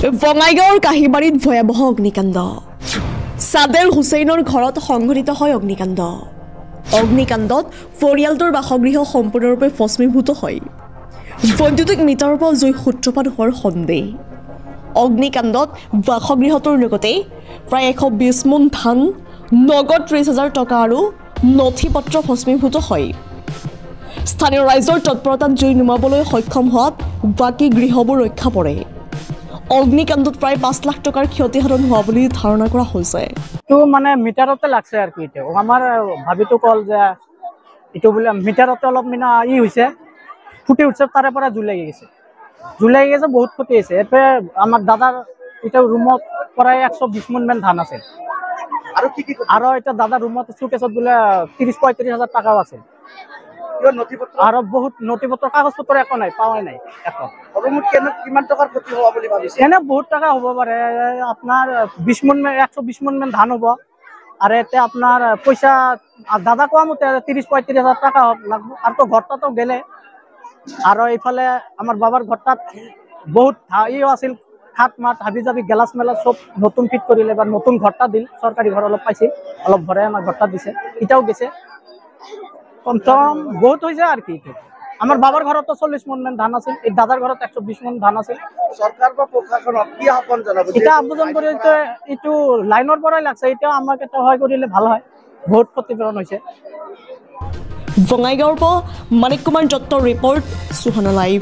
বঙাইগাঁৱৰ কাহিবাৰীত ভয়াৱহ অগ্নিকাণ্ড সাদেৰ হুছেইনৰ ঘৰত সংঘটিত হয় অগ্নিকাণ্ড অগ্নিকাণ্ডত পৰিয়ালটোৰ বাসগৃহ সম্পূৰ্ণৰূপে ভস্মীভূত হয় বৈদ্যুতিক মিটাৰৰ পৰা জুই সূত্ৰপাত হোৱাৰ সন্দেহ অগ্নিকাণ্ডত বাসগৃহটোৰ লগতে প্ৰায় 120 মোন ধান নগদ 30,000 টকা আৰু নথিপত্ৰ ভস্মীভূত হয় স্থানীয় ৰাইজৰ তৎপৰতাত জুই নুমাবলৈ সক্ষম হোৱাত বাকী গৃহবোৰ ৰক্ষা পৰে অগ্নিকাণ্ডত প্ৰায় 5 লাখ টকাৰ ক্ষতিসাধন হোৱা বুলি ধাৰণা কৰা হৈছে তো মানে মিটাৰতে লাগছে আৰু কি এটা আমাৰ ভাবিটো কল যে এটো বলে মিটাৰতে অলপ মিনা হৈছে ফুটি উঠছে তাৰে পৰা জুলাই গেছে বহুত ক্ষতি হৈছে এতে আমাৰ দাদাৰ এটা ৰুমত প্ৰায় 120 মোন মান ধান আছে আৰু এটা দাদাৰ ৰুমত সুকেছত বলে 30-35 হাজাৰ টাকাও আছে আৰু বহুত নথিপত্ৰ কাগজ পত্ৰ একো নাই পাৱাই নাই একো কিমান টকাৰ ক্ষতি হ'ব বুলি ভাবিছে এনে বহুত টাকা হ'ব পাৰে আপোনাৰ 20 মোন 120 মোন মান ধান হ'ব আৰু এতে আপোনাৰ পইচা দাদা কোৱা মতে 30-35 হাজাৰ টাকা লাগব আৰু তো ঘৰটাতো গেলে আৰু এইফালে আমাৰ বাবাৰ ঘৰটাত বহুত ইও আছিল খাট মাত হাবি যাবি গেলাস মেলা সব নতুন ফিট কৰিলে বা নতুন ঘৰটা দিল চৰকাৰী ঘৰ অলপ পাইছিল অলপ ঘৰে আমাৰ ঘৰটা দিছে এটাও গেছে কম বহুত হৈছে আর কি আমার বাবার ঘরত 40 মন মান ধান আছে এই দাদার ঘরত 120 মন ধান আছে সরকার বা প্রশাসনক কি আহ্বান জানাবো এটা আবেদন করে একটু লাইনের পরাই লাগছে এটা আমাকে একটা হয় করিলে ভালো হয় বহুত ক্ষতিপূরণ হয়েছে বঙাইগাঁৱৰ পৰা মানিক কুমাৰ দত্তৰ ৰিপৰ্ট সুহানা লাইভ